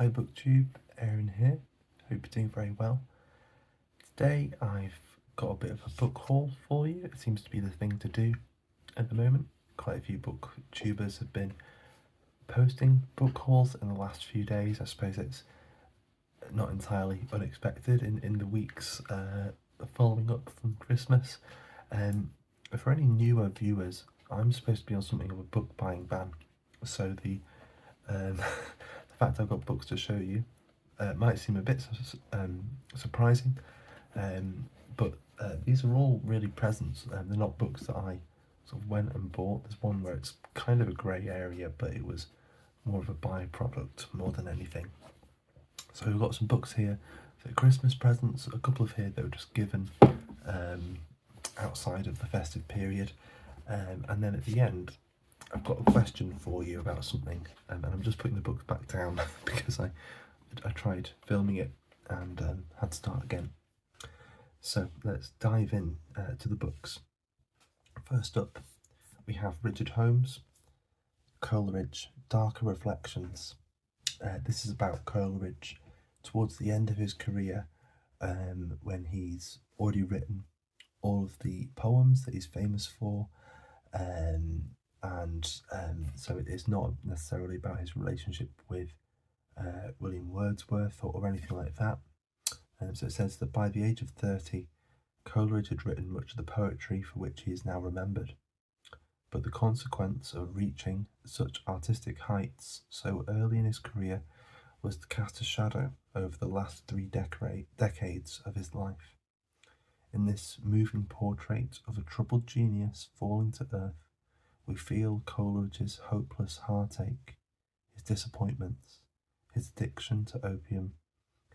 Hi booktube, Aaron here. Hope you're doing very well. Today I've got a bit of a book haul for you. It seems to be the thing to do at the moment. Quite a few booktubers have been posting book hauls in the last few days. I suppose it's not entirely unexpected in the weeks following up from Christmas. For any newer viewers, I'm supposed to be on something of a book buying ban, so the the fact I've got books to show you might seem a bit surprising, but these are all really presents. They're not books that I sort of went and bought. There's one where it's kind of a grey area, but it was more of a byproduct more than anything. So we've got some books here for Christmas presents, a couple of here that were just given outside of the festive period, and then at the end I've got a question for you about something, and I'm just putting the books back down because I tried filming it and had to start again. So let's dive in to the books. First up, we have Richard Holmes, Coleridge, Darker Reflections. This is about Coleridge towards the end of his career, when he's already written all of the poems that he's famous for, so it is not necessarily about his relationship with William Wordsworth or anything like that. So it says that by the age of 30, Coleridge had written much of the poetry for which he is now remembered. But the consequence of reaching such artistic heights so early in his career was to cast a shadow over the last 3 decades of his life. In this moving portrait of a troubled genius falling to earth, we feel Coleridge's hopeless heartache, his disappointments, his addiction to opium,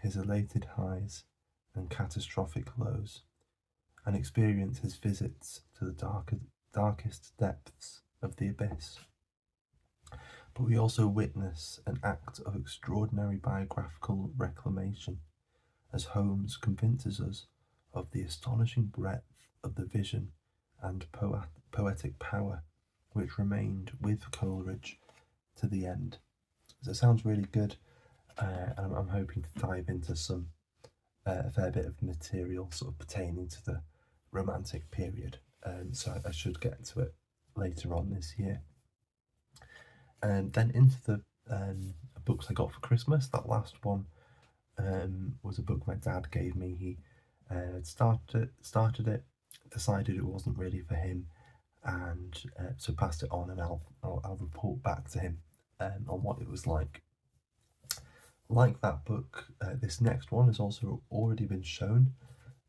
his elated highs and catastrophic lows, and experience his visits to the darkest depths of the abyss. But we also witness an act of extraordinary biographical reclamation, as Holmes convinces us of the astonishing breadth of the vision and poetic power which remained with Coleridge to the end. So it sounds really good, and I'm hoping to dive into some a fair bit of material sort of pertaining to the Romantic period, so I should get to it later on this year. And then into the books I got for Christmas. That last one was a book my dad gave me. He started it, decided it wasn't really for him, and so passed it on, and I'll report back to him on what it was like. Like that book, this next one has also already been shown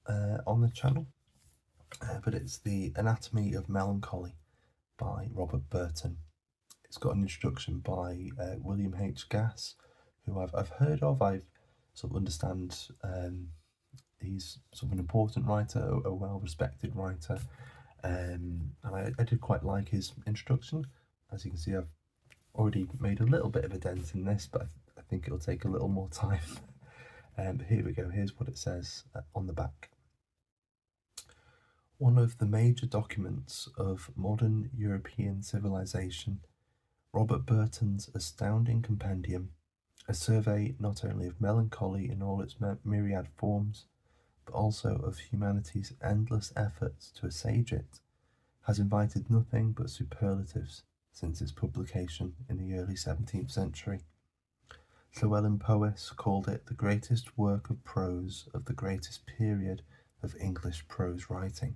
on the channel, but it's The Anatomy of Melancholy by Robert Burton. It's got an introduction by William H. Gass, who I've heard of. I sort of understand he's sort of an important writer, a well-respected writer, and I did quite like his introduction. As you can see, I've already made a little bit of a dent in this, but I think it'll take a little more time. But here we go. Here's what it says on the back. One of the major documents of modern European civilization, Robert Burton's astounding compendium, a survey not only of melancholy in all its myriad forms, but also of humanity's endless efforts to assuage it, has invited nothing but superlatives since its publication in the early 17th century. Llewellyn Powys called it the greatest work of prose of the greatest period of English prose writing,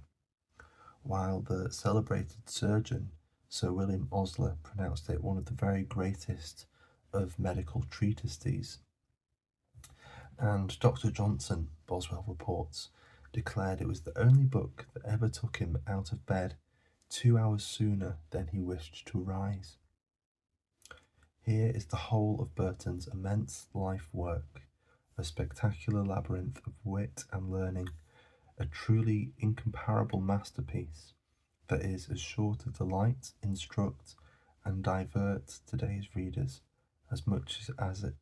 while the celebrated surgeon Sir William Osler pronounced it one of the very greatest of medical treatises. And Dr. Johnson, Boswell reports, declared it was the only book that ever took him out of bed 2 hours sooner than he wished to rise. Here is the whole of Burton's immense life work, a spectacular labyrinth of wit and learning, a truly incomparable masterpiece that is as sure to delight, instruct, and divert today's readers as much as it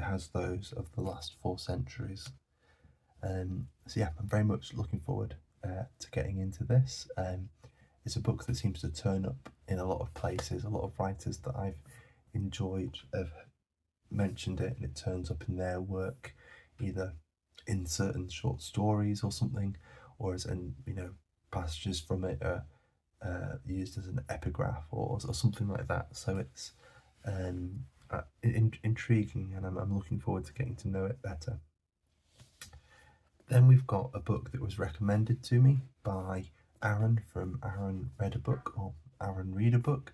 has those of the last 4 centuries. So yeah, I'm very much looking forward to getting into this. It's a book that seems to turn up in a lot of places. A lot of writers that I've enjoyed have mentioned it and it turns up in their work, either in certain short stories or something, or as passages from it are used as an epigraph or something like that. So it's intriguing, and I'm looking forward to getting to know it better. Then we've got a book that was recommended to me by Aaron from Aaron Read a Book, or Aaron Read a Book.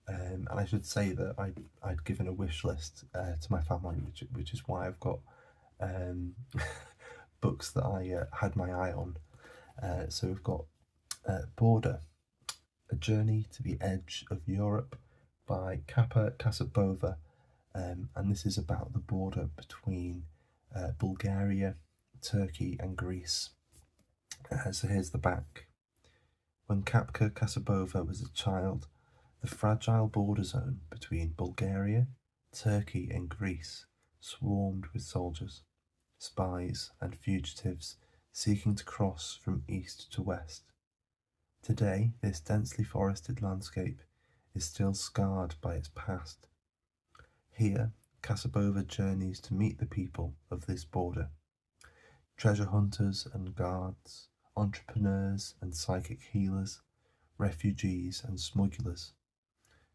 And I should say that I'd given a wish list to my family, which is why I've got books that I had my eye on. So we've got Border, A Journey to the Edge of Europe by Kappa Kasabova, and this is about the border between Bulgaria, Turkey and Greece. So here's the back. When Kapka Kasabova was a child, the fragile border zone between Bulgaria, Turkey and Greece swarmed with soldiers, spies and fugitives seeking to cross from east to west. Today, this densely forested landscape is still scarred by its past. Here, Kasabova journeys to meet the people of this border. Treasure hunters and guards, entrepreneurs and psychic healers, refugees and smugglers,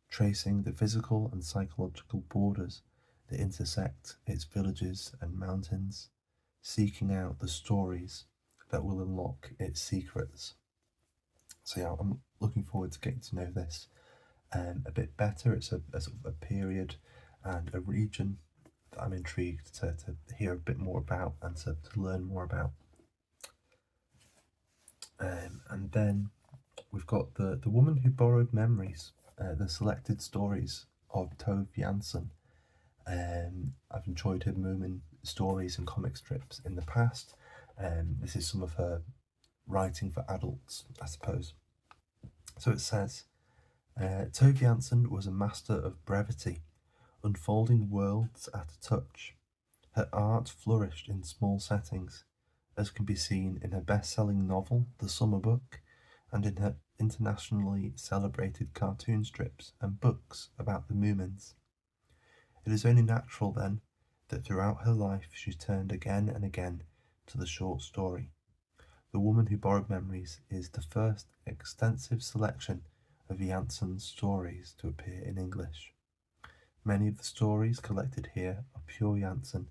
tracing the physical and psychological borders that intersect its villages and mountains, seeking out the stories that will unlock its secrets. So yeah, I'm looking forward to getting to know this a bit better. It's a sort of a period and a region that I'm intrigued to hear a bit more about and to learn more about. And then we've got the Woman Who Borrowed Memories, the selected stories of Tove Jansson. I've enjoyed her Moomin stories and comic strips in the past. This is some of her writing for adults, I suppose. So it says, Tove Jansson was a master of brevity, unfolding worlds at a touch. Her art flourished in small settings, as can be seen in her best-selling novel, The Summer Book, and in her internationally celebrated cartoon strips and books about the Moomins. It is only natural, then, that throughout her life she turned again and again to the short story. The Woman Who Borrowed Memories is the first extensive selection of Jansson's stories to appear in English. Many of the stories collected here are pure Jansson,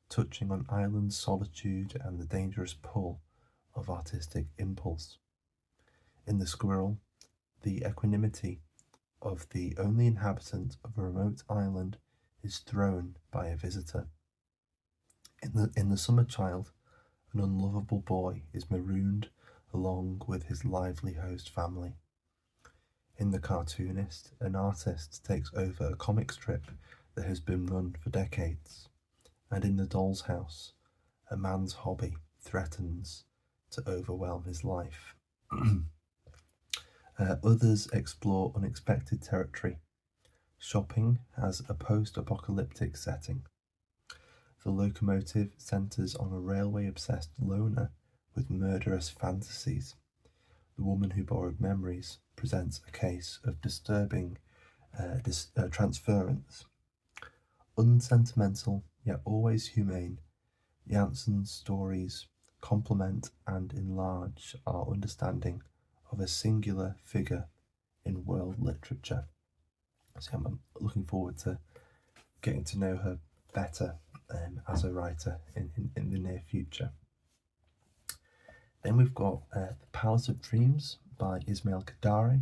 touching on island solitude and the dangerous pull of artistic impulse. In The Squirrel, the equanimity of the only inhabitant of a remote island is thrown by a visitor. In the Summer Child, an unlovable boy is marooned along with his lively host family. In The Cartoonist, an artist takes over a comic strip that has been run for decades. And in The Doll's House, a man's hobby threatens to overwhelm his life. Others explore unexpected territory. Shopping has a post-apocalyptic setting. The Locomotive centres on a railway-obsessed loner with murderous fantasies. The Woman Who Borrowed Memories presents a case of disturbing transference. Unsentimental, yet always humane, Jansson's stories complement and enlarge our understanding of a singular figure in world literature. So I'm looking forward to getting to know her better as a writer in the near future. Then we've got The Palace of Dreams by Ismail Kadari,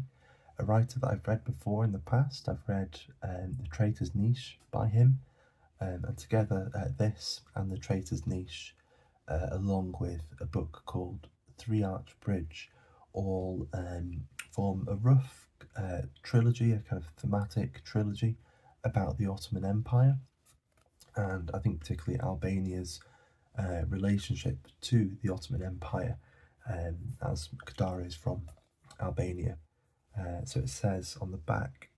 a writer that I've read before in the past. I've read The Traitor's Niche by him, and together this and The Traitor's Niche, along with a book called Three Arch Bridge, all form a rough trilogy, a kind of thematic trilogy about the Ottoman Empire, and I think particularly Albania's relationship to the Ottoman Empire, as Kadari is from Albania. So it says on the back,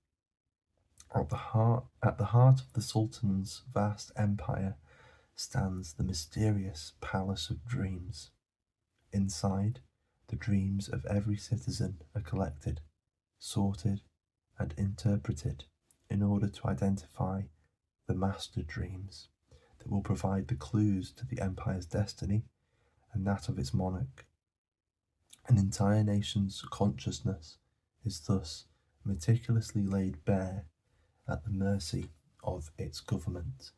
at the heart of the Sultan's vast empire stands the mysterious Palace of Dreams. Inside, the dreams of every citizen are collected, sorted, and interpreted in order to identify the master dreams that will provide the clues to the empire's destiny and that of its monarch. An entire nation's consciousness is thus meticulously laid bare at the mercy of its government.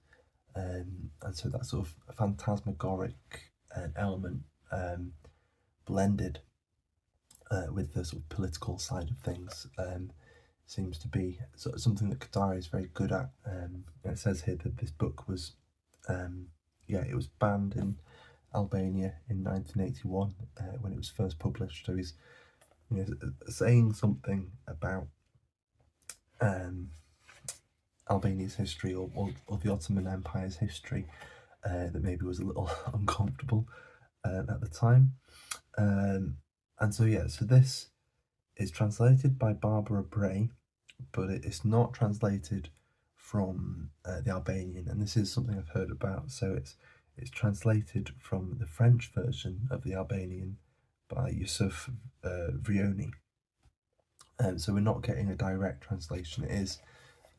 And so that sort of phantasmagoric element blended with the sort of political side of things seems to be sort of something that Qatari is very good at. It says here that this book was, it was banned in Albania in 1981 when it was first published. So he's, saying something about Albania's history or the Ottoman Empire's history that maybe was a little uncomfortable at the time. And so this is translated by Barbara Bray, but it's not translated from the Albanian, and this is something I've heard about. So it's translated from the French version of the Albanian by Yusuf Vrioni. So we're not getting a direct translation. It is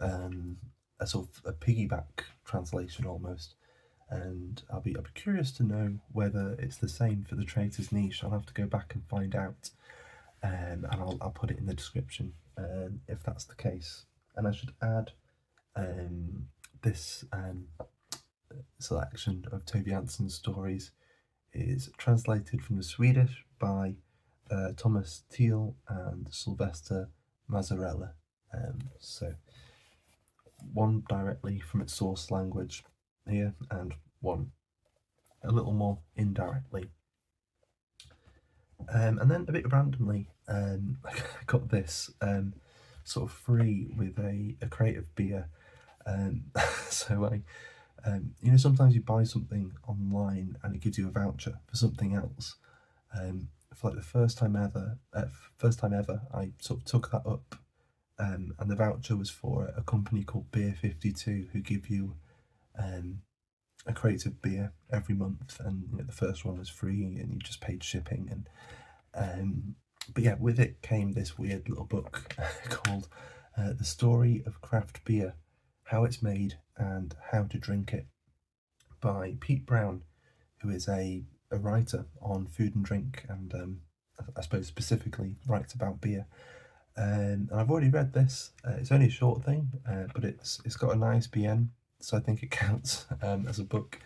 a sort of a piggyback translation almost. And I'll be curious to know whether it's the same for the Traitor's Niche. I'll have to go back and find out, and I'll put it in the description if that's the case. And I should add this selection of Toby Anson's stories is translated from the Swedish by Thomas Thiel and Sylvester Mazzarella. So one directly from its source language here, and one a little more indirectly. And then a bit randomly, I got this sort of free with a crate of beer. So I, sometimes you buy something online and it gives you a voucher for something else. For like the first time ever, I sort of took that up, and the voucher was for a company called Beer 52, who give you a crate of beer every month, and the first one was free, and you just paid shipping. And but with it came this weird little book called "The Story of Craft Beer: How It's Made and How to Drink It" by Pete Brown, who is a writer on food and drink, and I suppose specifically writes about beer. And I've already read this. It's only a short thing, but it's got an ISBN, so I think it counts as a book.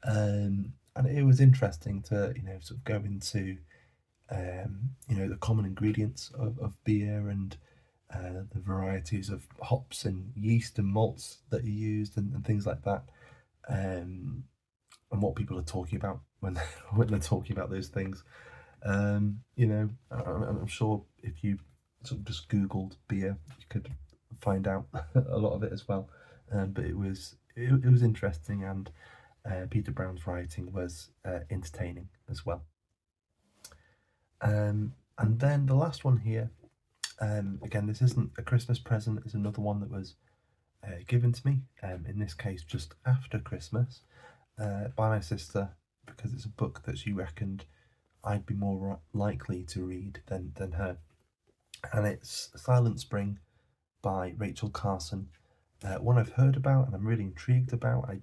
And it was interesting to sort of go into the common ingredients of beer, and the varieties of hops and yeast and malts that are used, and things like that, and what people are talking about when they're talking about those things. I'm sure if you sort of just Googled beer, you could find out a lot of it as well. But it was interesting, and Peter Brown's writing was entertaining as well. And then the last one here, again, this isn't a Christmas present, it's another one that was given to me, in this case just after Christmas, by my sister, because it's a book that she reckoned I'd be more likely to read than her. And it's Silent Spring by Rachel Carson, one I've heard about and I'm really intrigued about. I,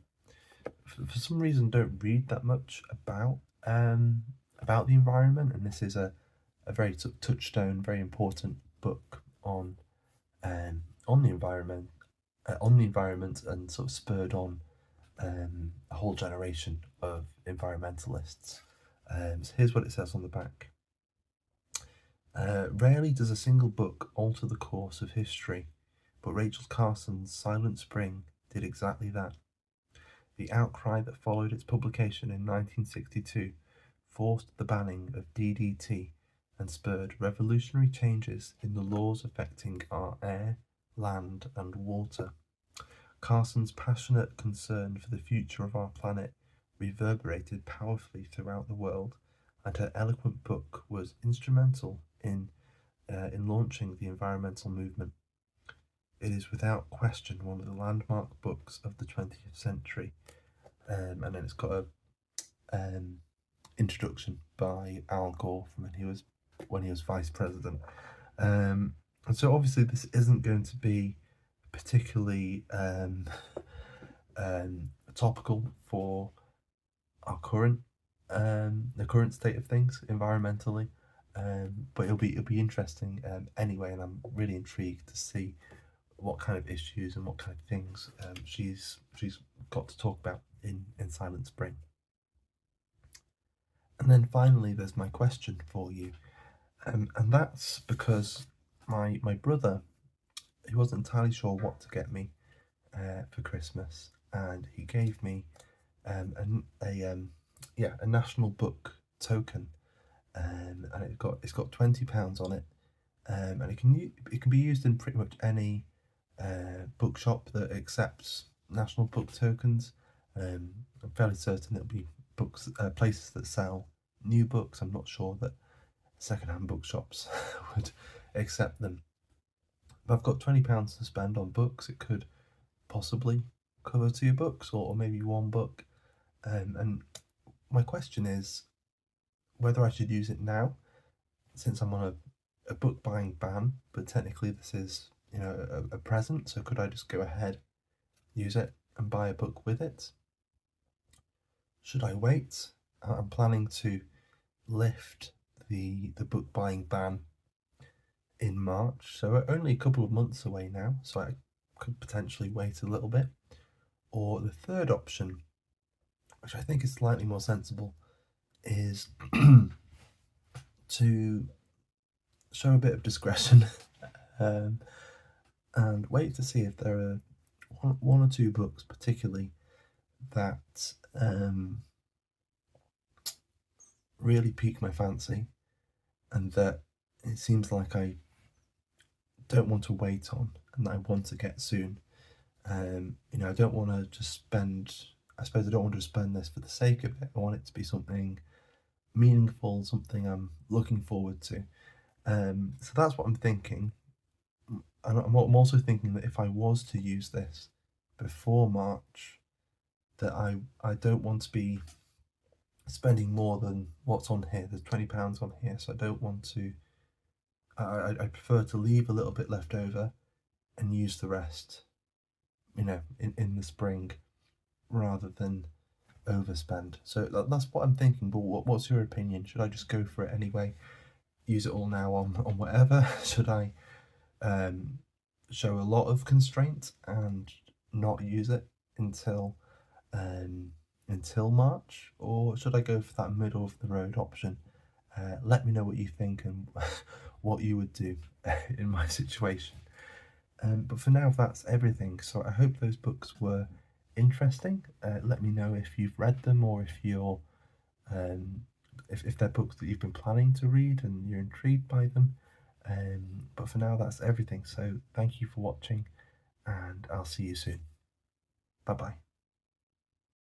for some reason, don't read that much about the environment, and this is a very sort of touchstone, very important book on the environment, and sort of spurred on a whole generation of environmentalists. So here's what it says on the back. Rarely does a single book alter the course of history, but Rachel Carson's Silent Spring did exactly that. The outcry that followed its publication in 1962 forced the banning of DDT and spurred revolutionary changes in the laws affecting our air, land, and water. Carson's passionate concern for the future of our planet reverberated powerfully throughout the world, and her eloquent book was instrumental in launching the environmental movement. It is without question one of the landmark books of the 20th century. And then it's got a introduction by Al Gore from when he was vice president. And so obviously this isn't going to be particularly topical for our current the current state of things environmentally. But it'll be interesting anyway, and I'm really intrigued to see what kind of issues and what kind of things she's got to talk about in Silent Spring. And then finally, there's my question for you, and that's because my brother, he wasn't entirely sure what to get me for Christmas, and he gave me a national book token, and it's got £20 on it, and it can be used in pretty much any bookshop that accepts national book tokens. I'm fairly certain it'll be places that sell new books. I'm not sure that secondhand bookshops would accept them. But I've got £20 to spend on books. It could possibly cover 2 books or maybe 1 book. And my question is whether I should use it now, since I'm on a book buying ban, but technically this is, a present, so could I just go ahead, use it, and buy a book with it? Should I wait? I'm planning to lift the book buying ban in March, so we're only a couple of months away now, so I could potentially wait a little bit. Or the third option, which I think is slightly more sensible, is to show a bit of discretion and wait to see if there are one or 2 books particularly that really pique my fancy, and that it seems like I don't want to wait on, and that I want to get soon. I don't want to just spend. I suppose I don't want to spend this for the sake of it. I want it to be something meaningful, something I'm looking forward to. So that's what I'm thinking. And I'm also thinking that if I was to use this before March, that I don't want to be spending more than what's on here. There's £20 on here, so I don't want to. I prefer to leave a little bit left over and use the rest, in the spring, rather than overspend. So that's what I'm thinking. But what's your opinion? Should I just go for it anyway? Use it all now on whatever? Should I show a lot of constraint and not use it until March, or should I go for that middle of the road option? Let me know what you think and what you would do in my situation. But for now, that's everything. So I hope those books were interesting. Let me know if you've read them, or if you're if they're books that you've been planning to read and you're intrigued by them. But for now, that's everything. So thank you for watching, and I'll see you soon. Bye bye.